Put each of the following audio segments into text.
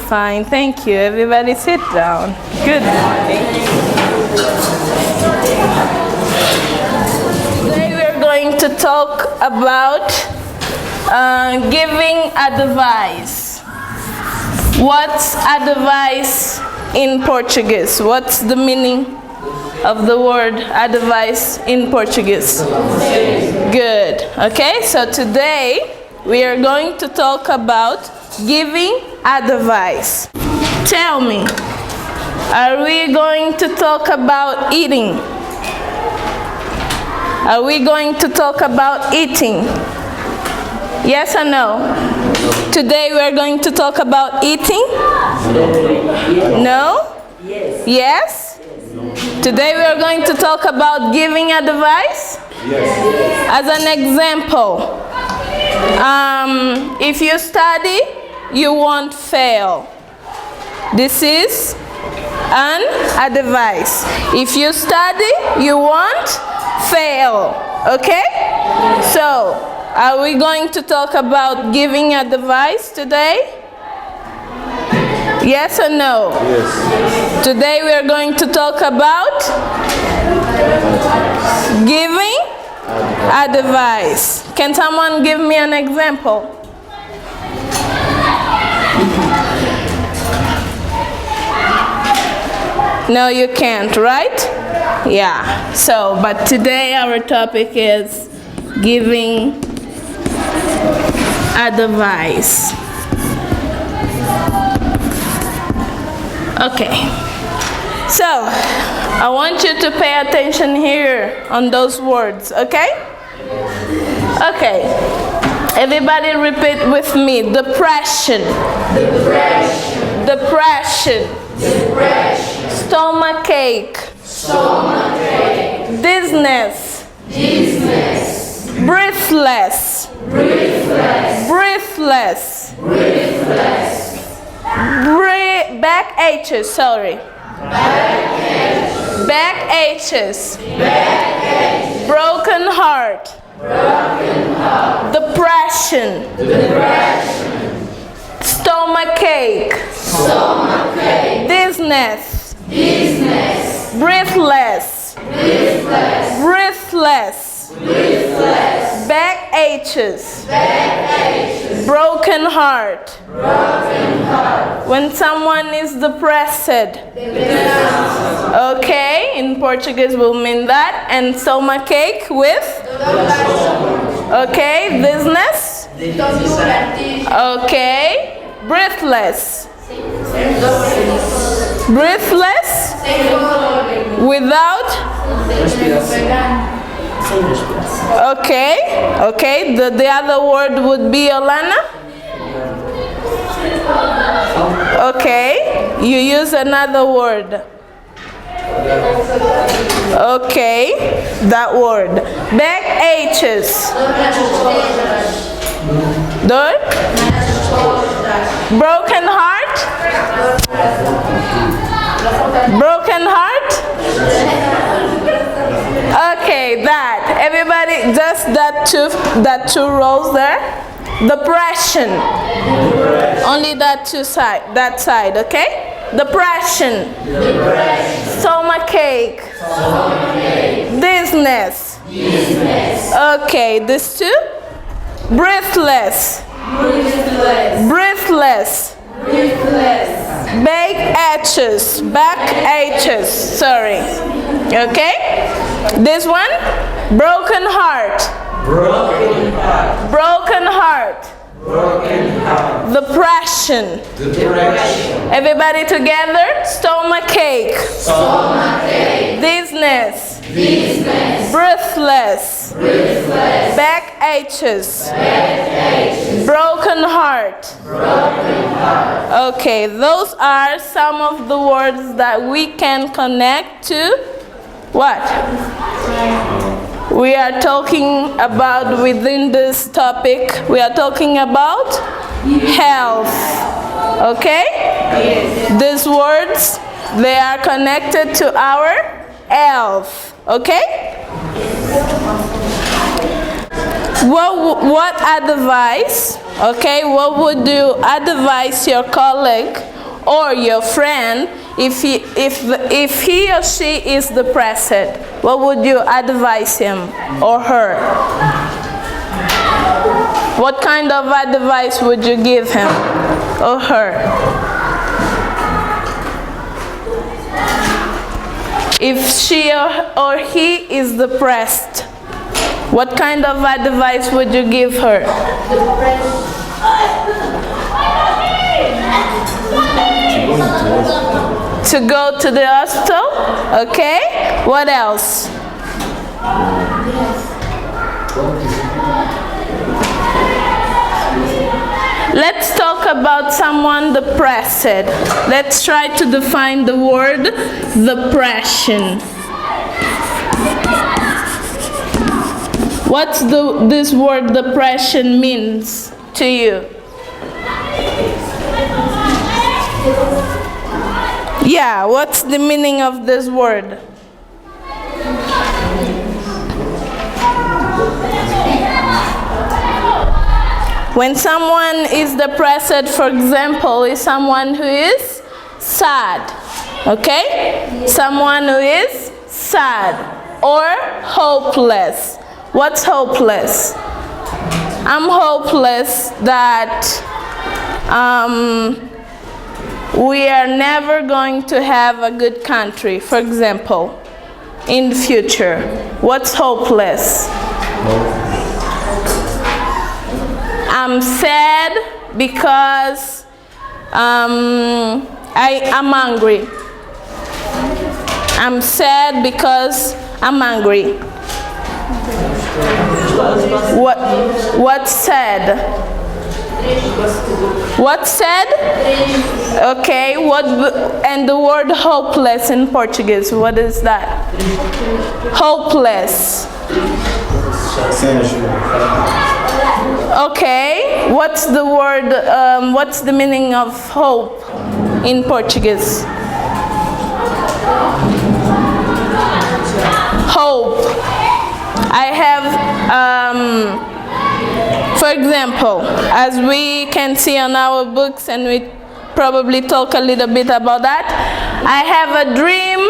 fine. Thank you. Everybody sit down. Good morning. Today we're going to talk about giving advice. What's advice in Portuguese? What's the meaning of the word advice in Portuguese? Good. Okay, so today we are going to talk about giving advice. Tell me, are we going to talk about eating? Are we going to talk about eating? Yes or no? Today we are going to talk about eating? No? Yes? Today we are going to talk about giving advice? As an example, if you study, you won't fail. This is an advice. If you study, you won't fail. Okay? So, are we going to talk about giving advice today? Yes or no? Yes. Today we are going to talk about giving advice. Can someone give me an example? No, you can't, right? Yeah. So, but today our topic is giving advice. Okay. So, I want you to pay attention here on those words, okay? Okay. Everybody repeat with me. Depression. Depression. Depression. Depression. Stomachache. Stomachache. Dizziness. Dizziness. Breathless. Breathless. Breathless. Breathless. Back aches, sorry. Back aches. Back aches. Back aches. Broken heart. Broken heart. Depression. Depression. Stomachache. Stomachache. Dizziness. Dizziness. Breathless. Breathless. Breathless. Breathless. Back aches. Back aches. Broken heart. Broken heart. When someone is depressed. Okay, in Portuguese we'll mean that. And stomachache with? Okay, dizziness? Okay, breathless. Breathless? Without? Okay, the other word would be Olana? Okay, you use another word. Okay, that word. Back aches. Dor? Broken heart? Broken heart? Okay, that. Everybody, just that two rows there. Depression. Only that side, okay? Depression. Stomachache. Dizziness. Okay, this two. Breathless. Breathless. Back aches. Sorry. Okay? This one. Broken heart. Broken heart. Broken heart. Broken heart. Depression. Depression. Everybody together. Stomachache. Stomachache. Dizziness. Dizziness. Breathless. Breathless. Back aches. Back aches. Broken heart. Broken heart. Okay, those are some of the words that we can connect to what? We are talking about, within this topic, we are talking about health. Okay? Yes. These words, they are connected to our health. Okay? What advice, okay, what would you advise your colleague or your friend, if he or she is depressed, what would you advise him or her? What kind of advice would you give him or her? If she or he is depressed, what kind of advice would you give her? To go to the hospital? Okay. What else? Let's talk about someone depressed. Let's try to define the word depression. What's this word depression means to you? Yeah, what's the meaning of this word? When someone is depressed, for example, is someone who is sad, okay? Someone who is sad or hopeless. What's hopeless? I'm hopeless that we are never going to have a good country, for example, in the future. What's hopeless? I'm sad because I'm hungry. I'm sad because I'm hungry. What's sad? What's sad? Okay, and the word hopeless in Portuguese, what is that? Hopeless. Okay, what's the word, what's the meaning of hope in Portuguese? Hope. I have, for example, as we can see on our books, and we probably talk a little bit about that, I have a dream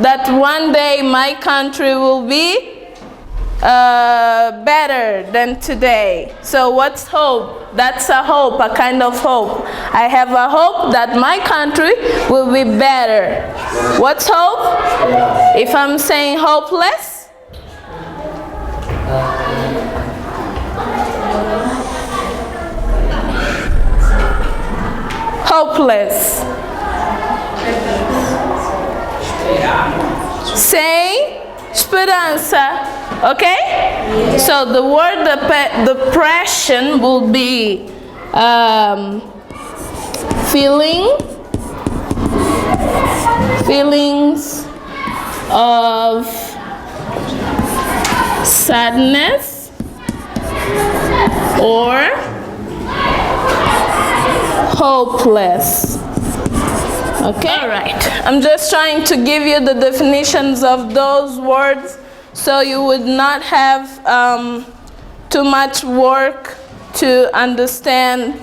that one day my country will be better than today. So what's hope? That's a hope, a kind of hope. I have a hope that my country will be better. What's hope? If I'm saying hopeless? Hopeless. Say esperança. Okay? So the word depression will be feelings of sadness or hopeless. Okay? All right. I'm just trying to give you the definitions of those words so you would not have too much work to understand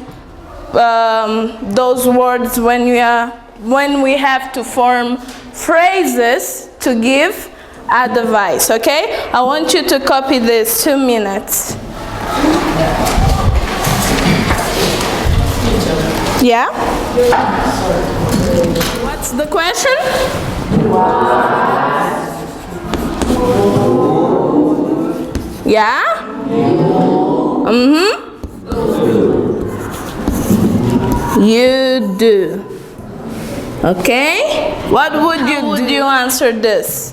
those words when we have to form phrases to give advice, okay? I want you to copy this, 2 minutes. Yeah? What's the question? Yeah? You do. Okay? What would you answer this?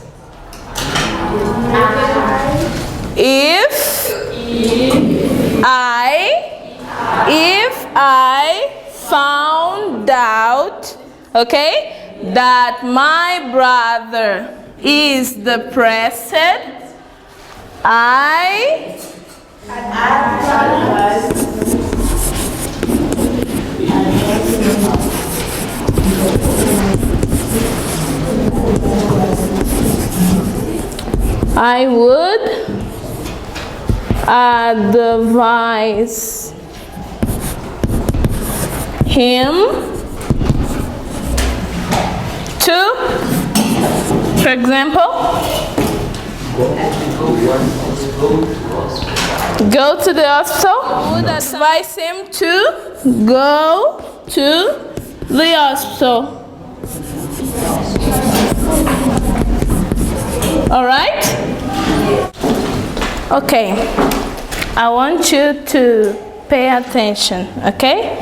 If I found out, okay, that my brother is depressed, I would advise him to, for example, go to the hospital. I would advise him to go to the hospital. All right? Okay. I want you to pay attention, okay?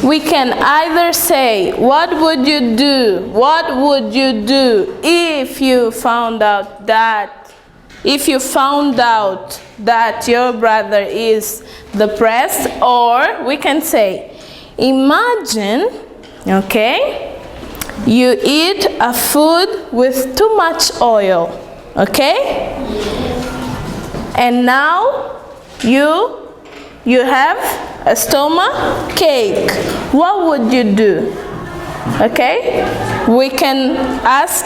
We can either say, what would you do? What would you do if you found out that your brother is depressed? Or we can say, imagine, okay, you eat a food with too much oil, okay? And now you have a stomach ache. What would you do? Okay? We can ask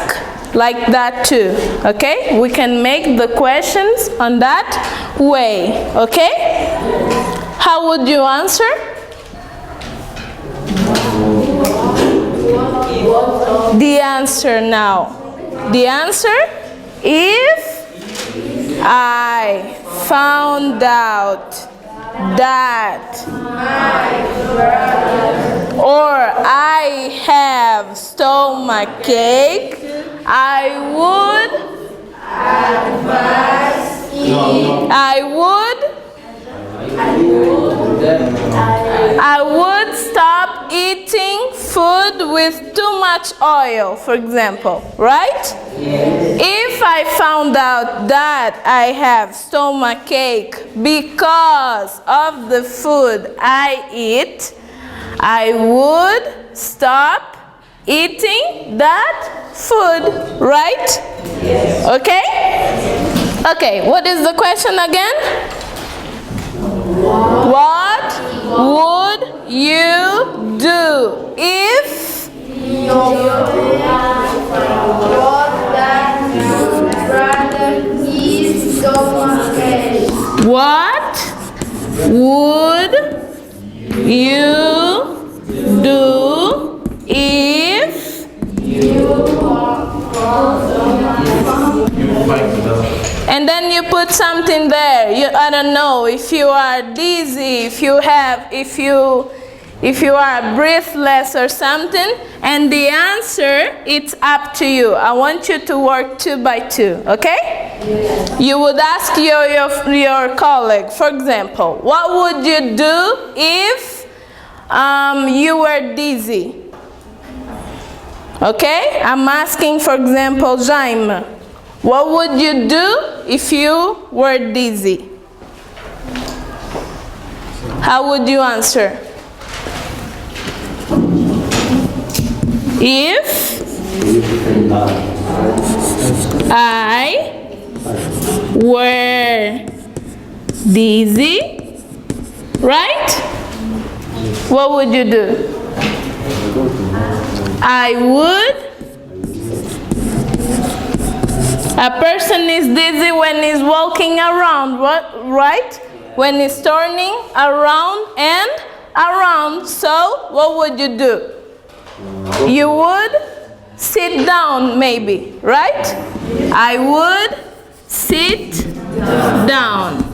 like that too. Okay? We can make the questions on that way. Okay? How would you answer? The answer now. The answer, if I found out that or I have stomach I would stop eating food with too much oil, for example, right? If I found out that I have stomachache because of the food I eat, I would stop eating that food, right? Yes. Okay? Okay, what is the question again? What would you do if your brother is stomachache? What would you do if and then you put something there. I don't know, if you are dizzy, if you are breathless or something, and the answer, it's up to you. I want you to work 2 by 2, okay? Yeah. You would ask your colleague, for example, what would you do if you were dizzy? Okay? I'm asking, for example, Jaime, what would you do if you were dizzy? How would you answer? If I were dizzy, right? What would you do? I would. A person is dizzy when he's walking around, right? When he's turning around and around. So, what would you do? You would sit down, maybe, right? I would sit down.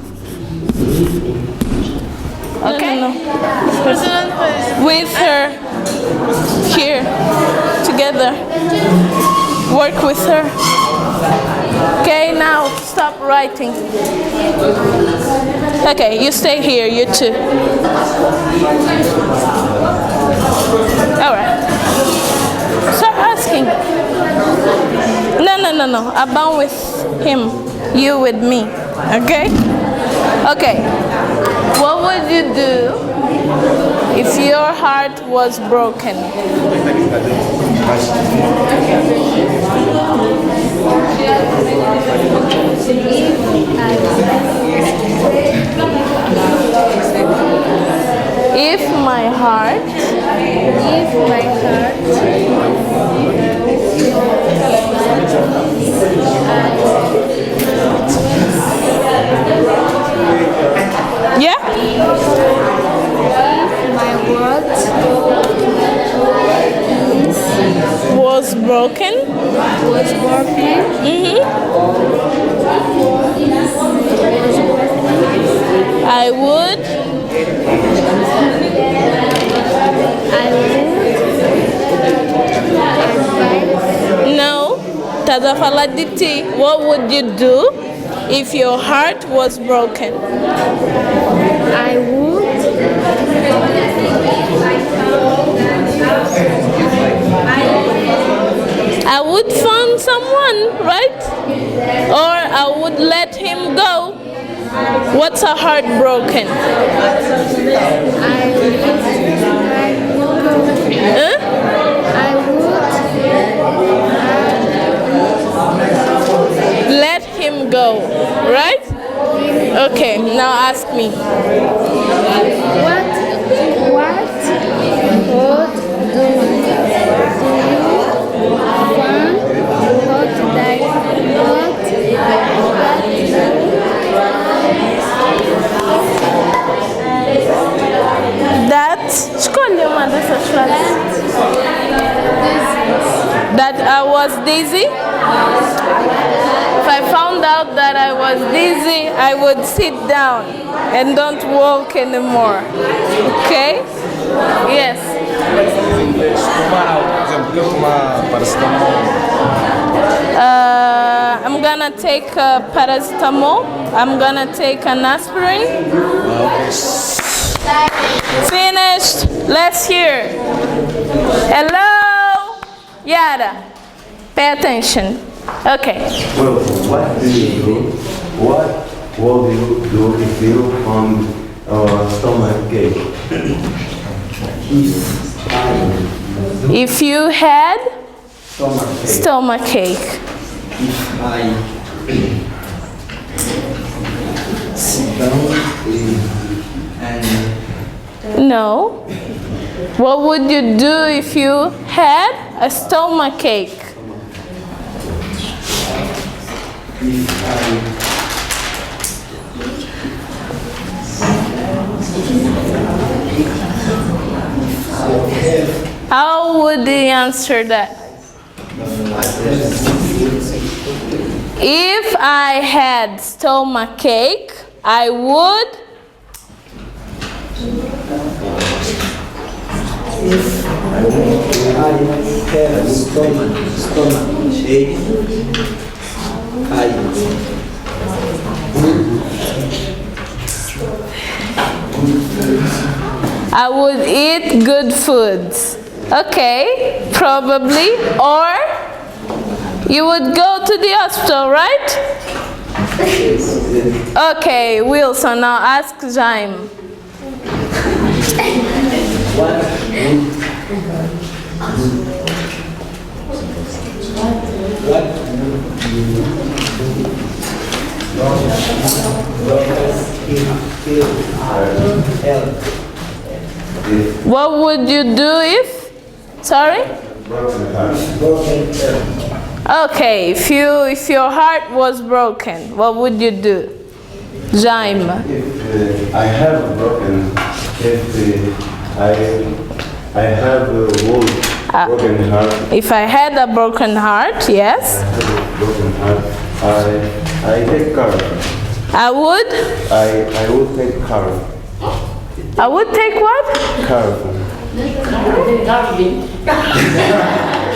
Okay? No. With her here, together. Work with her. Okay, now stop writing. Okay, you stay here, you too. All right. Start asking. No. About with him. You with me. Okay? Okay. What would you do if your heart was broken? If my heart yeah? My world Was Estás a falar de ti. What would you do if your heart was broken? I would I would find someone, right? Or I would let him go. What's a heart broken? Huh? Let him go, right? Okay, now ask me. what would do you want? Escolhe uma dessas frases. That I was dizzy. If I found out that I was dizzy, I would sit down and don't walk anymore. Okay? Yes. I'm gonna take paracetamol. I'm gonna take an aspirin. Finished. Let's hear. Hello, Yara. Pay attention. Okay. Well, what do you do? What will you do if you found stomach ache? If you had stomach ache. If I sit down and No. What would you do if you had a stomach ache? How would he answer that? If I had stomach ache, I would. if I have stomach ache, I would eat good foods. Okay, probably. Or you would go to the hospital, right? Okay, Wilson, now ask Jaime. What would you do if? Sorry? Okay, if your heart was broken, what would you do? Jaime. If I have a broken, I have a broken heart. If I had a broken heart, yes. Broken heart. I take care. I would take care. I would take what? Care.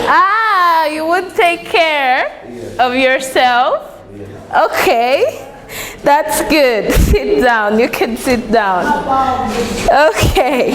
Ah, you would take care of yourself? Okay. That's good. Sit down. You can sit down. Okay.